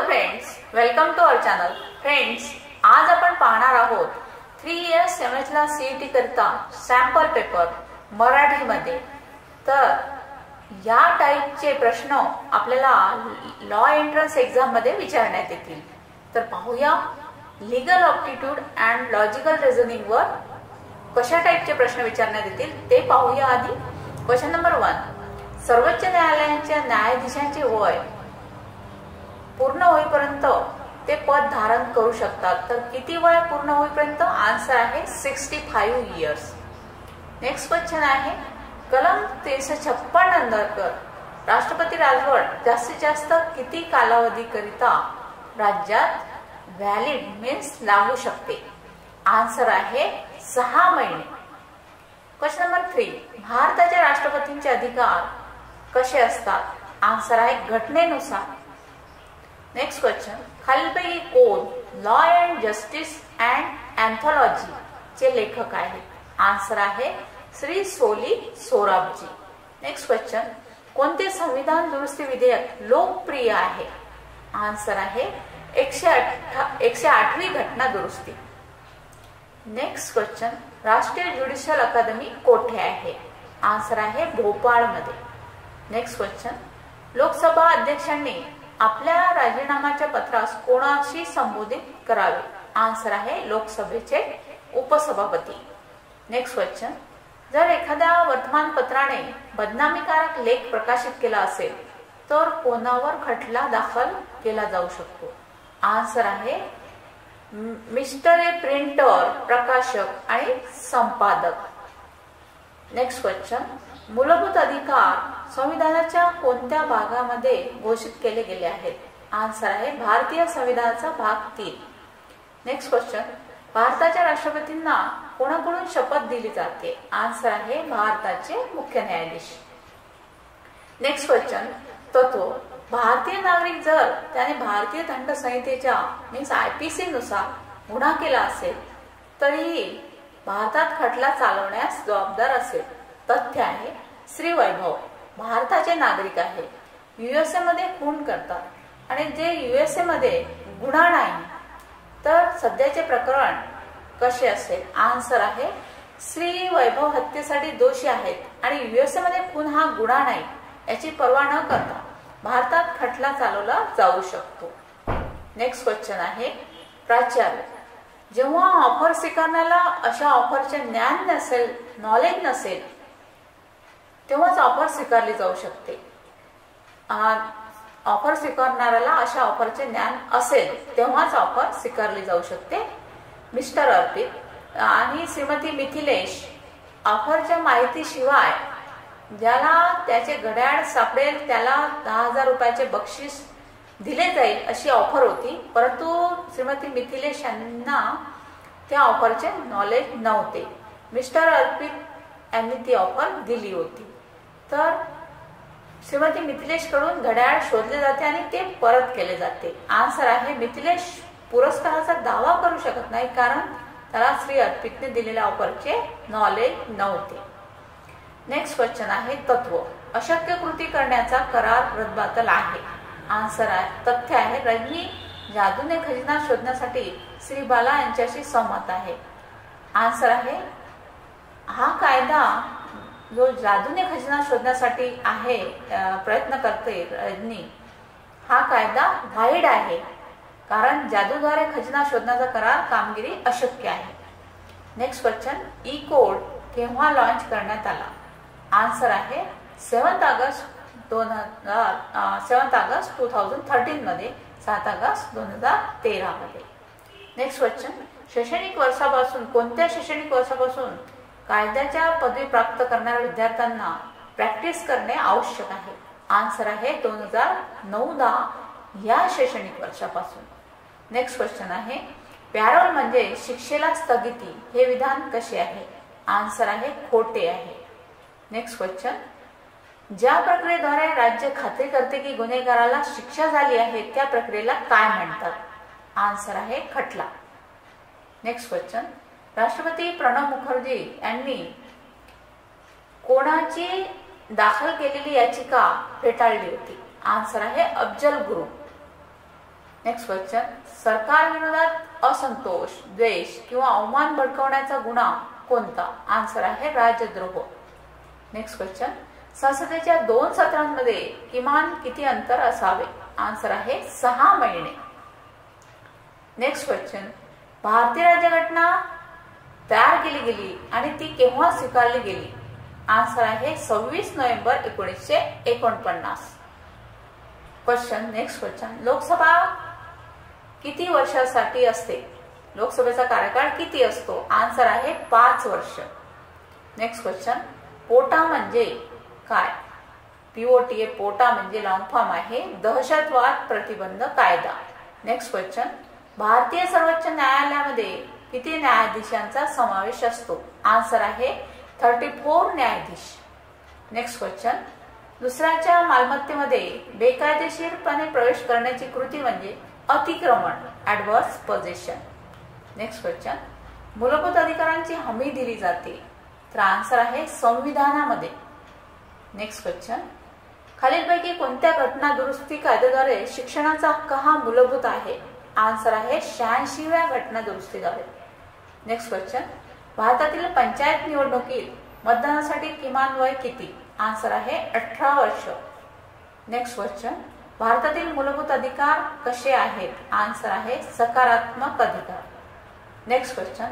Friends, welcome to our channel. Friends, आज आपण पाहणार आहोत 3 इयर्स सेमेस्टरला सीईटी करता सॅम्पल पेपर मराठीमध्ये. तर या टाईपचे प्रश्न आपल्याला लॉ एंट्रन्स एक्झाम मध्ये विचारण्यात येतील. तर पाहूया लीगल ऑप्टिट्यूड अँड लॉजिकल रिझनिंग वर कशा टाईपचे प्रश्न विचारण्यात येतील ते पाहूया. आधी क्वेश्चन नंबर 1, सर्वोच्च न्यायालयाच्या न्यायाधीशांचे वय पूर्ण होईपर्यंत ते पद धारण करू शकतात. तर किती वय पूर्ण होईपर्यंत? आन्सर आहे 65 इयर्स. नेक्स्ट क्वेश्चन आहे, कलम 356 अंतर्गत राष्ट्रपती राजवट जास्तीत जास्त किती कालावधी करिता राज्यात व्हॅलिड मीन्स लागू शकते? आन्सर आहे 6 महिने. क्वेश्चन नंबर 3, भारताच्या राष्ट्रपतींचे अधिकार कसे असतात? आन्सर आहे घटनेनुसार. नेक्स्ट क्वेश्चन, खालीलपैकी कोण लॉ अँड जस्टिस अँड अँथॉलॉजी चे लेखक आहेत? आन्सर आहे श्री सोली सोराबजी. नेक्स्ट क्वेश्चन, कोणते संविधान दुरुस्ती विधेयक लोकप्रिय आहे? आन्सर आहे 108वी घटना दुरुस्ती. नेक्स्ट क्वेश्चन, राष्ट्रीय ज्युडिशियल अकादमी कोठे आहे? आन्सर आहे भोपाळ मध्ये. नेक्स्ट क्वेश्चन, लोकसभा अध्यक्षांनी आपल्या राजीनाम्याच्या पत्रास कोणाशी संबोधित करावे? आन्सर आहे लोकसभेचे उपसभापती. नेक्स्ट क्वेश्चन, जर एखाद्या वर्तमानपत्राने बदनामीकारक लेख प्रकाशित केला असेल तर कोणावर खटला दाखल केला जाऊ शकतो? आन्सर आहे मिस्टर ए प्रिंटर, प्रकाशक आणि संपादक. नेक्स्ट क्वेश्चन, मूलभूत अधिकार संविधानाच्या कोणत्या भागामध्ये घोषित केले गेले आहेत? आन्सर आहे भारतीय संविधानाचा भाग 3. नेक्स्ट क्वेश्चन, भारताच्या राष्ट्रपतींना कोणाकडून शपथ दिली जाते? आन्सर आहे भारताचे मुख्य न्यायाधीश. नेक्स्ट क्वेश्चन, तत्व, भारतीय नागरिक जर त्याने भारतीय दंड संहितेच्या मीन्स IPC नुसार गुन्हा केला असेल तरीही भारतात खटला चालवण्यास जबाबदार असेल. तथ्य आहे श्री वैभव भारताचे नागरिक आहे, USA मध्ये खून करतात आणि जे USA मध्ये गुन्हा नाही, तर सध्याचे प्रकरण कसे असेल? आन्सर आहे श्री वैभव हत्येसाठी दोषी आहेत आणि USA मध्ये खून हा गुन्हा नाही याची पर्वा न करता भारतात खटला चालवला जाऊ शकतो. नेक्स्ट क्वेश्चन आहे, प्राचार्य, जेव्हा ऑफर स्वीकारण्याला अशा ऑफरचे ज्ञान नसेल, नॉलेज नसेल, तेव्हाच ऑफर स्वीकारली जाऊ शकते. ऑफर स्वीकारणाऱ्याला अशा ऑफरचे ज्ञान असेल तेव्हाच ऑफर स्वीकारली जाऊ शकते. मिस्टर अर्पित आणि श्रीमती मिथिलेश ऑफरच्या माहितीशिवाय ज्याला त्याचे घड्याळ सापडेल त्याला 10,000 रुपयाचे बक्षीस दिले जाईल अशी ऑफर होती, परंतु श्रीमती मिथिलेश यांना त्या ऑफरचे नॉलेज नव्हते. मिस्टर अर्पित यांनी ती ऑफर दिली होती. तर श्रीमती मिथिलेश कडून घड्याळ शोधले जाते आणि ते परत केले जाते. आन्सर आहे मिथिलेश पुरस्काराचा दावा करू शकत नाही कारण त्याला श्री अर्पितने दिलेल्या ऑफरचे नॉलेज नव्हते. नेक्स्ट क्वेश्चन आहे, तत्व, अशक्य कृती करण्याचा करार रद्दबातल आहे. आन्सर आहे तथ्य आहे रजनी जादूने खजिना शोधण्यासाठी श्री बाला यांच्याशी सहमत आहे. आन्सर आहे हा कायदा जो जादूने खजिना शोधण्यासाठी आहे प्रयत्न करते रजनी, हा कायदा व्हाईड आहे कारण जादूद्वारे खजिना शोधण्याचा करार कामगिरी अशक्य आहे. नेक्स्ट क्वेश्चन, ई कोड केव्हा लॉन्च करण्यात आला? आन्सर आहे 7 ऑगस्ट 2013 मध्ये, 7 ऑगस्ट 2013 मध्ये. नेक्स्ट क्वेश्चन, शैक्षणिक वर्षापासून कोणत्या शैक्षणिक वर्षापासून कायद्याच्या पदवी प्राप्त करणाऱ्या विद्यार्थ्यांना प्रॅक्टिस करणे आवश्यक आहे? आन्सर आहे 2009-10 या शैक्षणिक वर्षापासून. नेक्स्ट क्वेश्चन आहे, पॅरोल म्हणजे शिक्षेला स्थगिती हे विधान कसे आहे? आन्सर आहे खोटे आहे. नेक्स्ट क्वेश्चन, ज्या प्रक्रियेद्वारे राज्य खात्री करते की गुन्हेगाराला शिक्षा झाली आहे त्या प्रक्रियेला काय म्हणतात? आन्सर आहे खटला. नेक्स्ट क्वेश्चन, राष्ट्रपती प्रणव मुखर्जी यांनी कोणाची दाखल केलेली याचिका फेटाळली होती? आन्सर आहे अफजल गुरु. नेक्स्ट क्वेश्चन, सरकार विरोधात असंतोष, द्वेष किंवा अवमान भडकवण्याचा गुन्हा कोणता? आन्सर आहे राजद्रोह. नेक्स्ट क्वेश्चन, संसदेच्या 2 सत्रांमध्ये किमान किती अंतर असावे? आन्सर आहे 6 महिने. नेक्स्ट क्वेश्चन, भारतीय राज्यघटना तयार केली गेली आणि ती केव्हा स्वीकारली गेली? आन्सर आहे 26 November 1949. Question, next question, Lok Sabha किती वर्षासाठी असते? लोकसभेचा कार्यकाळ किती असतो? आन्सर आहे 5 वर्ष. नेक्स्ट क्वेश्चन, पोटा म्हणजे काय? POTA पोटा म्हणजे लॉंग फॉर्म आहे दहशतवाद प्रतिबंध कायदा. नेक्स्ट क्वेश्चन, भारतीय सर्वोच्च न्यायालयामध्ये किती न्यायाधीशांचा समावेश असतो? आन्सर आहे 34 न्यायाधीश. नेक्स्ट क्वेश्चन, दुसऱ्याच्या मालमत्तेमध्ये बेकायदेशीरपणे प्रवेश करण्याची कृती म्हणजे अतिक्रमण, ॲडव्हर्स पोझेशन. नेक्स्ट क्वेश्चन, मूलभूत अधिकारांची हमी दिली जाते? तर आन्सर आहे संविधानामध्ये. नेक्स्ट क्वेश्चन, खालीलपैकी कोणत्या घटना दुरुस्ती कायद्याद्वारे शिक्षणाचा हक्क हा मूलभूत आहे? आन्सर आहे 86व्या घटना दुरुस्तीद्वारे. नेक्स्ट क्वेश्चन, भारतातील पंचायत निवडणुकीत मतदानासाठी किमान वय किती? आन्सर आहे 18 वर्ष. नेक्स्ट क्वेश्चन, भारतातील मूलभूत अधिकार कसे आहेत? आन्सर आहे सकारात्मक अधिकार. नेक्स्ट क्वेश्चन,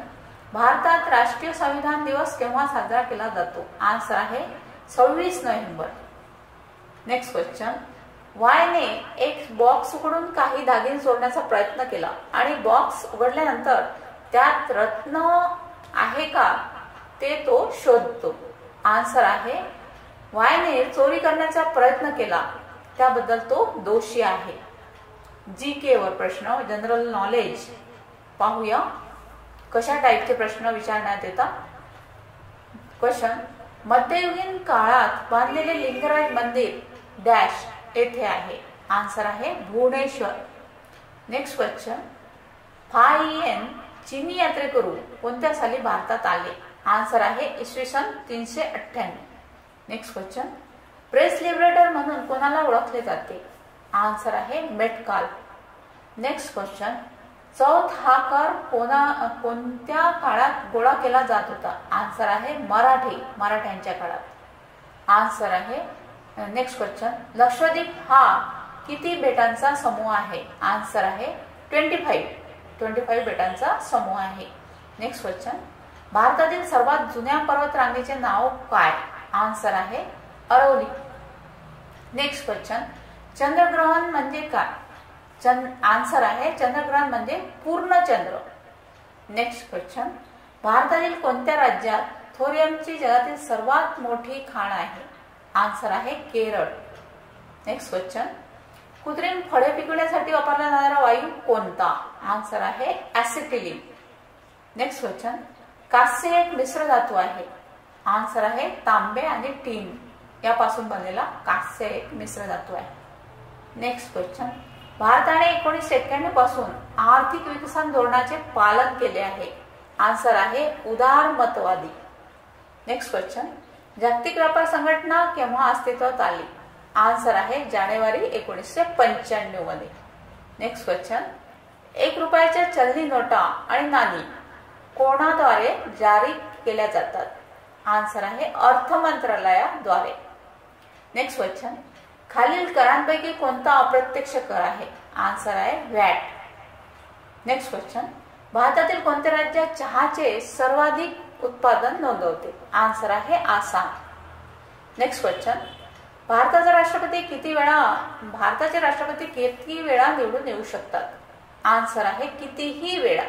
भारतात राष्ट्रीय संविधान दिवस केव्हा साजरा केला जातो? आन्सर आहे 26 नोव्हेंबर. नेक्स्ट क्वेश्चन, वायने एक बॉक्स उघडून काही दागिने चोरण्याचा प्रयत्न केला आणि बॉक्स उघडल्यानंतर त्यात रत्न आहे का ते तो शोधतो. आन्सर आहे वायने चोरी करण्याचा प्रयत्न केला त्याबद्दल तो दोषी आहे. GK वर प्रश्न, जनरल नॉलेज पाहूया कशा टाईपचे प्रश्न विचारण्यात येतात. क्वेश्चन, मध्ययुगीन काळात बांधलेले लिंगराज मंदिर डॅश येथे आहे? आन्सर आहे भुवनेश्वर. नेक्स्ट क्वेश्चन, फाहियन चीनी यात्रेकरू कोणत्या साली भारतात आले? आन्सर आहे इसवी 398. नेक्स्ट क्वेश्चन, प्रेस लिबरेटर म्हणून कोणाला ओळखले जाते? आन्सर आहे मेटकाल. नेक्स्ट क्वेश्चन, चौथ हा कर कोणत्या काळात गोळा केला जात होता? आन्सर आहे मराठ्यांच्या काळात. आन्सर आहे. नेक्स्ट क्वेश्चन, लक्षद्वीप हा किती बेटांचा समूह आहे? आन्सर आहे 25 बेटांचा समूह आहे. नेक्स्ट क्वेश्चन, भारतातील सर्वात जुन्या पर्वतरांगेचे नाव काय? आन्सर आहे अरवली. नेक्स्ट क्वेश्चन, चंद्रग्रहण म्हणजे काय? आन्सर आहे चंद्रग्रहण म्हणजे पूर्ण चंद्र. नेक्स्ट क्वेश्चन, भारतातील कोणत्या राज्यात थोरियमची जगातील सर्वात मोठी खाण आहे? आन्सर आहे केरळ. नेक्स्ट क्वेश्चन, कृत्रिम फळे पिकवण्यासाठी वापरला जाणारा वायू कोणता? आन्सर आहे ऍसिटिलीन. नेक्स्ट क्वेश्चन, कास्य एक मिश्र धातू आहे? आन्सर आहे तांबे आणि टीन यापासून बनलेला कास्य एक मिश्र धातू आहे. नेक्स्ट क्वेश्चन, भारताने 1991 पासून आर्थिक विकसन धोरणाचे पालन केले आहे? आन्सर आहे उदारमतवादी. नेक्स्ट क्वेश्चन, जागतिक व्यापार संघटना केव्हा अस्तित्वात आली? आन्सर आहे जानेवारी 1995 मध्ये. नेक्स्ट क्वेश्चन, 1 रुपयाच्या चलनी नोटा आणि नाणी कोणाद्वारे जारी केल्या जातात? आन्सर आहे अर्थ मंत्रालयाद्वारे. नेक्स्ट क्वेश्चन, खालील करांपैकी कोणता अप्रत्यक्ष कर आहे? आन्सर आहे व्हॅट. नेक्स्ट क्वेश्चन, भारतातील कोणत्या राज्यात चहाचे सर्वाधिक उत्पादन नोंदवते? आन्सर आहे आसाम. नेक्स्ट क्वेश्चन, भारताचे राष्ट्रपती किती वेळा निवडून येऊ शकतात? आन्सर आहे कितीही वेळा.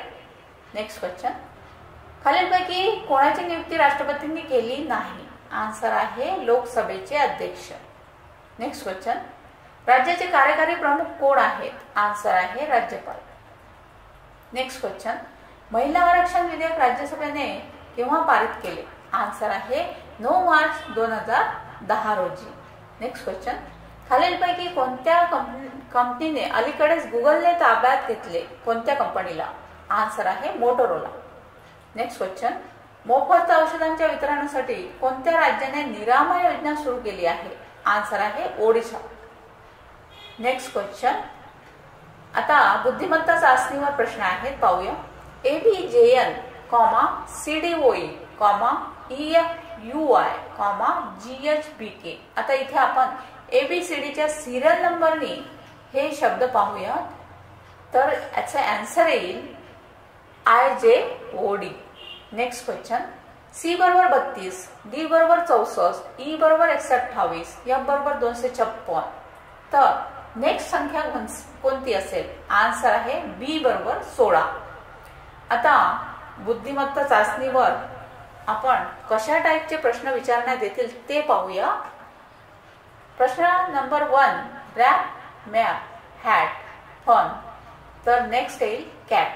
नेक्स्ट क्वेश्चन, खालीलपैकी कोणाची नियुक्ती राष्ट्रपतींनी केली नाही? आन्सर आहे लोकसभेचे अध्यक्ष. नेक्स्ट क्वेश्चन, राज्याचे कार्यकारी प्रमुख कोण आहेत? आन्सर आहे राज्यपाल. नेक्स्ट क्वेश्चन, महिला आरक्षण विधेयक राज्यसभेने केव्हा पारित केले? आन्सर आहे 9 मार्च 2010 रोजी. नेक्स्ट क्वेश्चन, खालीलपैकी कोणत्या कंपनीने अलीकडेच गुगलने ताब्यात घेतले? कोणत्या कंपनीला? आन्सर आहे मोटोरोला. नेक्स्ट क्वेश्चन, मोफत औषधांच्या वितरणासाठी कोणत्या राज्याने निरामय योजना सुरू केली आहे? आन्सर आहे ओडिशा. नेक्स्ट क्वेश्चन, आता बुद्धिमत्ता चाचणीवर प्रश्न आहेत, पाहूया. ABJN, CDOE, EFUI, GHBK. आता इथे आपण ABCDच्या सिरियल नंबरनी हे शब्द पाहूया. तर याचा आन्सर येईल IJOD. Next question. C बरोबर 32, D बरोबर 64, E बरोबर 128, F बरोबर 256. तर नेक्स्ट संख्या कोणती असेल? आन्सर आहे B बरोबर 16. आता बुद्धिमत्ता चाचणीवर आपण कशा टाईपचे प्रश्न विचारण्यात येतील ते पाहूया. प्रश्न number 1, rap, map, hat, fun. तर नेक्स्ट येईल कॅट.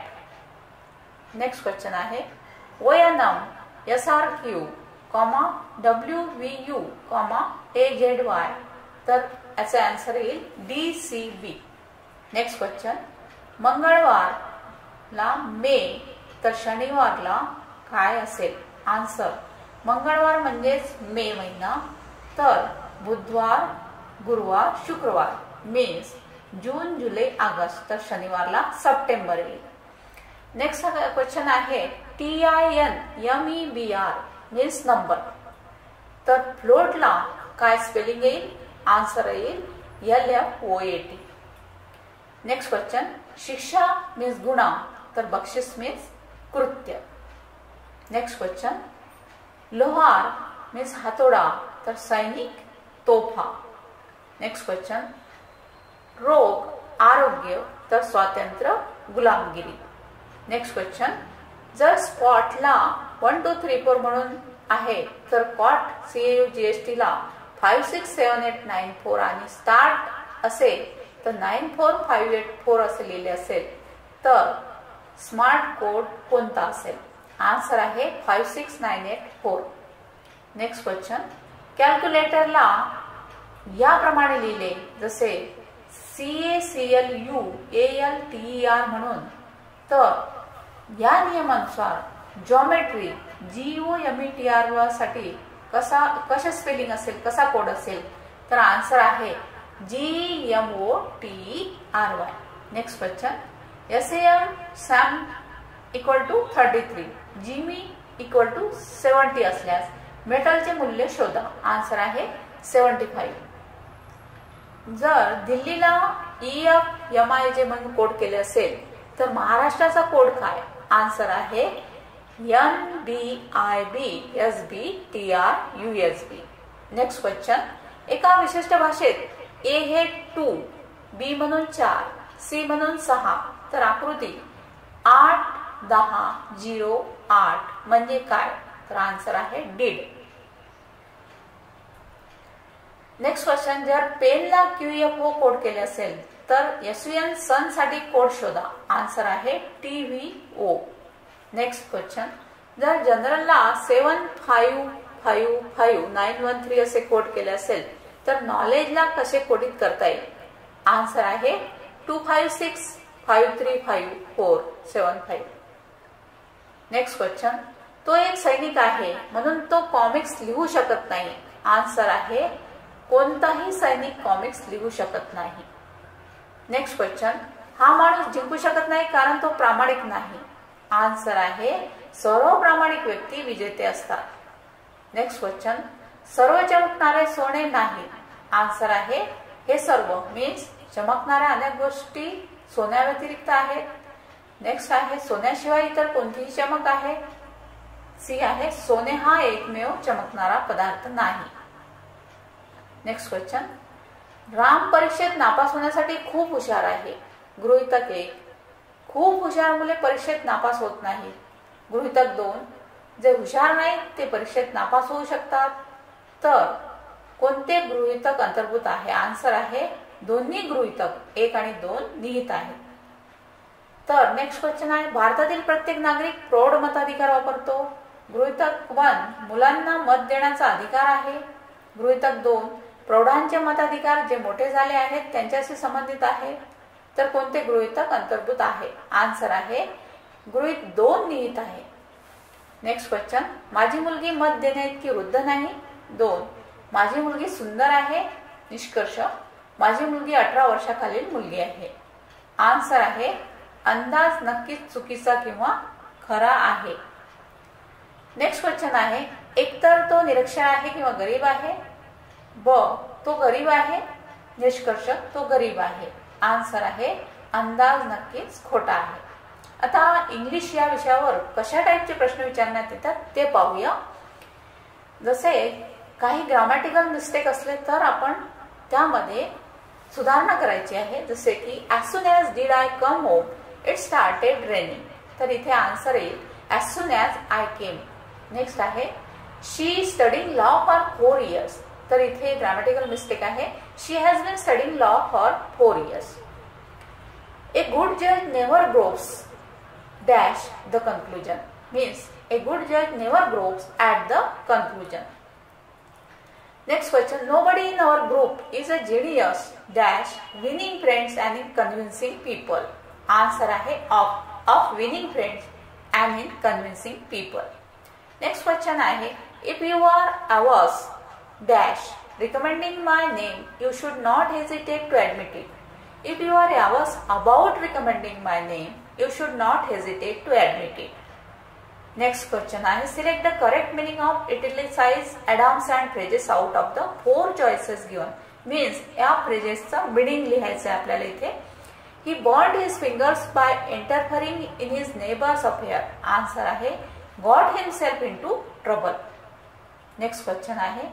नेक्स्ट क्वेश्चन आहे ONM, SRQ, WVU, AZY. तर याचा आन्सर येईल DCB. Next question. मंगळवारला मे तर शनिवारला काय असेल? आन्सर मंगळवार म्हणजेच मे महिना, तर बुधवार, गुरुवार, शुक्रवार मीन्स जून, जुलै, ऑगस्ट. तर शनिवारला सप्टेंबर येईल. नेक्स्ट क्वेश्चन आहे TINMEBR मीन्स नंबर. तर फ्लोटला काय स्पेलिंग येईल? आन्सर येईल LFOAT. Next question. शिक्षा मीन्स गुन्हा, तर बक्षीस मीन्स कृत्य. Next question. लोहार मीन्स हातोडा, तर सैनिक, तोफा. Next question. रोग, आरोग्य, तर स्वातंत्र्य, गुलामगिरी. Next question. जर स्पॉटला 1 2 3 4 म्हणून आहे, तर कॉट CAUGST ला 5 6 7 8 9 4 आणि स्टार्ट असेल तर 9 4 5 8 4 असे लिहिले असेल, तर स्मार्ट कोड कोणता असेल? आन्सर आहे 5 6 9 8 4. Next question. कॅल्क्युलेटरला याप्रमाणे लिहिले जसे CACLU ALTER म्हणून, तर या नियमानुसार जॉमेट्री GOMETR साठी कशा स्पेलिंग असेल, कसा कोड असेल? तर आन्सर आहे GMOTRY. Next question. SAM = 33, Jimmy = 70 असल्यास मेटलचे मूल्य शोधा. आन्सर आहे 75. जर दिल्लीला EFMIJ म्हणून कोड केले असेल तर महाराष्ट्राचा कोड काय? आन्सर आहे NBIBSBTRUSB. Next question. एका विशिष्ट भाषेत A हे 2, B म्हणून 4, C म्हणून 6, तर आकृती 8 10 0 8 म्हणजे काय? तर आन्सर आहे डीड. Next question. जर पेनला QFO कोड केले असेल तर SVN सन साठी कोड शोधा. आन्सर आहे TVO. Next question. जर जनरलला 7 5 5 5 9 1 3 असे कोड केले असेल तर नॉलेजला कसे कोडित करता येईल? आन्सर आहे 2 5 6 5 3 5 4 7 5. Next question. तो एक सैनिक आहे म्हणून तो कॉमिक्स लिहू शकत नाही. आन्सर आहे कोणताही सैनिक कॉमिक्स लिहू शकत नाही. Next question. हा माणूस जिंकू शकत नाही कारण तो प्रामाणिक नाही. आन्सर आहे सर्व प्रामाणिक व्यक्ती विजेते असतात. Next question. सर्व चमकणारे सोने नाही. आन्सर आहे हे सर्व मीन्स चमकणाऱ्या अनेक गोष्टी सोन्या व्यतिरिक्त आहेत. नेक्स्ट आहे सोन्याशिवाय इतर कोणतीही चमक आहे. सी आहे सोने हा एकमेव चमकणारा पदार्थ नाही. Next question. राम परीक्षेत नापास होण्यासाठी खूप हुशार आहे. गृहीतक 1. खूप हुशार मुले परीक्षेत नापास होत नाहीत. गृहीतक 2. जे हुशार नाहीत ते परीक्षेत नापास होऊ शकतात. तर कोणते गृहीतक अंतर्भूत आहे? आन्सर आहे दोन्ही गृहीतक 1 आणि 2 निहित आहेत. तर नेक्स्ट क्वेश्चन आहे भारतातील प्रत्येक नागरिक प्रौढ मताधिकार वापरतो. गृहीतक 1 मुलांना मत देण्याचा अधिकार आहे. गृहीतक 2 प्रौढांचे मताधिकार जे मोठे झाले आहेत त्यांच्याशी संबंधित आहे. तर कोणते गृहीतक अंतर्भूत आहे? आन्सर आहे गृहीत 2 निहित आहे. Next question. माझी मुलगी मत देण्या इतकी वृद्ध नाही. 2 माझी मुलगी सुंदर आहे. निष्कर्ष माझी मुलगी 18 वर्षाखालील मुलगी आहे. आन्सर आहे अंदाज नक्कीच चुकीचा किंवा खरा आहे. नेक्स्ट क्वेश्चन आहे, एकतर तो निरक्षर आहे किंवा गरीब आहे. ब, तो गरीब आहे. निष्कर्ष, तो गरीब आहे. आन्सर आहे अंदाज नक्कीच खोटा आहे. आता इंग्लिश या विषयावर कशा टाईपचे प्रश्न विचारण्यात येतात ते पाहूया. जसे काही ग्रामॅटिकल मिस्टेक असले तर आपण त्यामध्ये सुधारणा करायची आहे. जसे की as soon as did I come home it started raining. तर इथे आन्सर येईल as soon as I came. Next आहे she studying law for 4 years. तर इथे ग्रामॅटिकल मिस्टेक आहे. she has been studying law for 4 years. A good judge never gropes dash the conclusion. Means a good judge never gropes at the conclusion. Next question, nobody in our group is a genius dash winning friends and in convincing people. Answer आहे of winning friends and in convincing people. Next question आहे, if you are averse dash recommending my name you should not hesitate to admit it. If you are averse about recommending my name you should not hesitate to admit it. Next question आहे, select the correct meaning of italicize Adams and phrases out of the 4 choices given. Means या phrases meaning लिहायचं आहे आपल्याला इथे. He burned his fingers by interfering in his neighbor's affair. Answer आहे got himself into trouble. Next question आहे,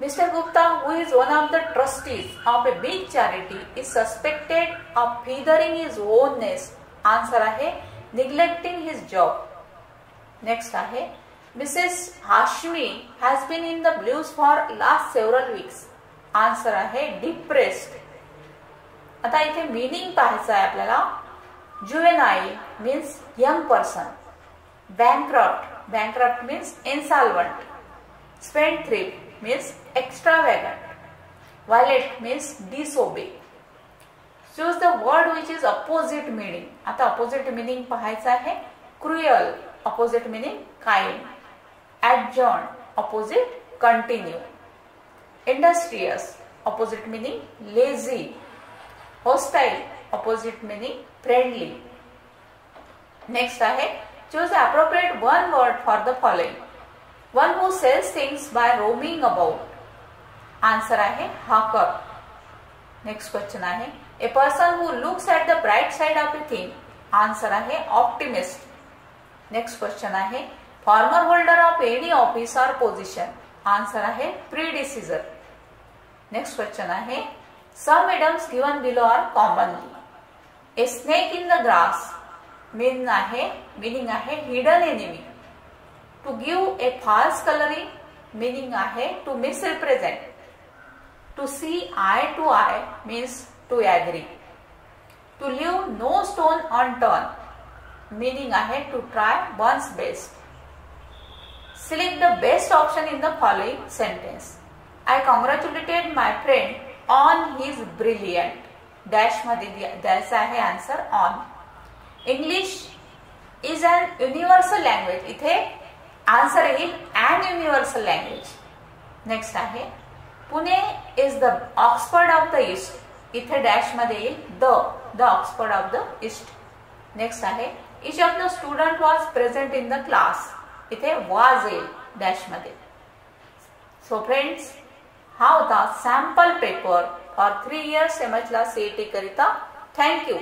Mr. Gupta, who is one of the trustees of a big charity, is suspected of feathering his own nest. Answer आहे neglecting his job. Next आहे, Mrs. Hashmi has been in the blues for last several weeks. Answer आहे depressed. आता इथे meaning पाहायचं आहे आपल्याला. juvenile means young person. bankrupt means insolvent. spendthrift means extravagant. violate means disobey. choose the word which is opposite meaning. आता opposite meaning पाहायचं आहे. cruel opposite meaning kind. adjourn opposite continue. industrious opposite meaning lazy. hostile opposite meaning friendly. Next आहे, choose the appropriate one word for the following. one who sells things by roaming about. Answer आहे hawker. Next question आहे, a person who looks at the bright side of a thing. Answer आहे optimist. Next question आहे, former holder of any office or position. Answer आहे predecessor. Next question आहे, some idioms given below are commonly. A snake in the grass meaning आहे hidden enemy. To give a false coloring meaning आहे to misrepresent. To see eye to eye means to agree. To leave no stone unturned meaning आहे to try one's best. Select the best option in the following sentence. I congratulated my friend on his brilliant dash मध्ये द्यायचा आहे answer on. English is an universal language. इथे answer येईल an universal language. Next आहे, Pune is the Oxford of the East. इथे dash मध्ये येईल the Oxford of the East. Next आहे, each of the student was present in the class. इथे was येईल dash मध्ये. सो फ्रेंड्स, हा होता sample paper for 3 years MHला CET करिता. थँक्यू.